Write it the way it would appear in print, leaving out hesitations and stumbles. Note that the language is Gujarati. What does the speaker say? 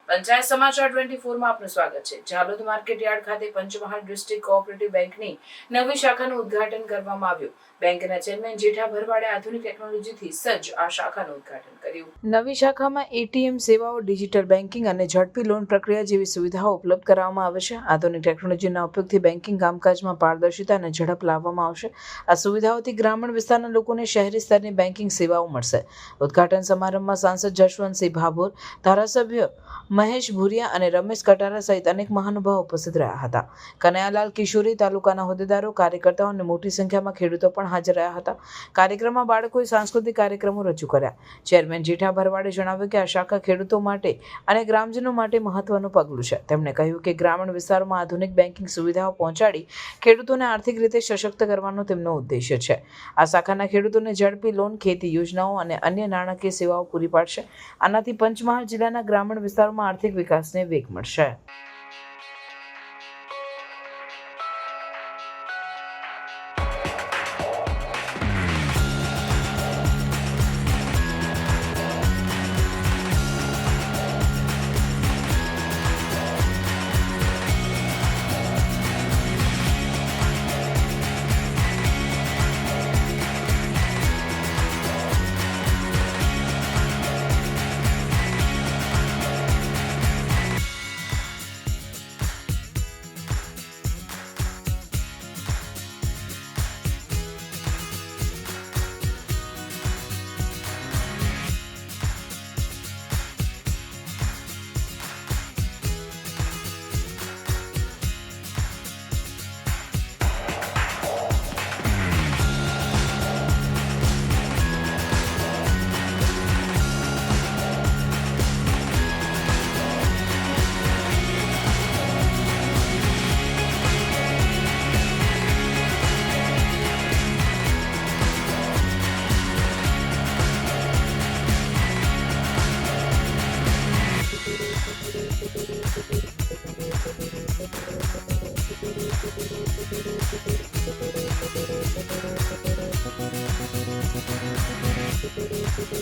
પંચાયત સમાચાર 24 માં આપનું સ્વાગત છે। ઝાલોદ માર્કેટ યાર્ડ ખાતે પંચમહાલ ડિસ્ટ્રિક્ટ કોઓપરેટિવ બેંકની નવી શાખાનું ઉદ્ઘાટન કરવામાં આવ્યું। બેંકના ચેરમેન જેઠા ભરવાડે આધુનિક ટેકનોલોજીથી સજ્જ આ શાખાનું ઉદ્ઘાટન કર્યું। નવી શાખામાં એટીએમ સેવાઓ, ડિજિટલ બેન્કિંગ અને ઝડપી લોન પ્રક્રિયા જેવી સુવિધાઓ ઉપલબ્ધ કરાવવામાં આવે છે। આધુનિક ટેકનોલોજીના ઉપયોગથી બેન્કિંગ કામકાજમાં પારદર્શિતા અને ઝડપ લાવવામાં આવશે। આ સુવિધાઓથી ગ્રામીણ વિસ્તારના લોકોને શહેરી સ્તરની બેન્કિંગ સેવાઓ મળશે। ઉદ્ઘાટન સમારંભમાં સાંસદ જશવંતસિંહ ભાભોર, ધારાસભ્ય મહેશ ભુરિયા અને રમેશ કટારા સહિત અનેક મહાનુભાવો ઉપસ્થિત રહ્યા હતા। કનૈયાલાલ કિશોરી, તાલુકાના હોદ્દેદારો, કાર્યકર્તાઓ અને મોટી સંખ્યામાં ખેડૂતો પણ હાજર રહ્યા હતા। કાર્યક્રમમાં બાળકોએ સાંસ્કૃતિક કાર્યક્રમો રજૂ કર્યા। ચેરમેન જેઠા ભરવાડે જણાવ્યું કે આ શાખા ખેડૂતો માટે અને ગ્રામજનો માટે મહત્વનું પગલું છે। તેમણે કહ્યું કે ગ્રામીણ વિસ્તારોમાં આધુનિક બેન્કિંગ સુવિધાઓ પહોંચાડી ખેડૂતોને આર્થિક રીતે સશક્ત કરવાનો તેમનો ઉદ્દેશ્ય છે। આ શાખાના ખેડૂતોને ઝડપી લોન, ખેતી યોજનાઓ અને અન્ય નાણાકીય સેવાઓ પૂરી પાડશે। આનાથી પંચમહાલ જિલ્લાના ગ્રામીણ વિસ્તારોમાં આર્થિક વિકાસને વેગ મળશે।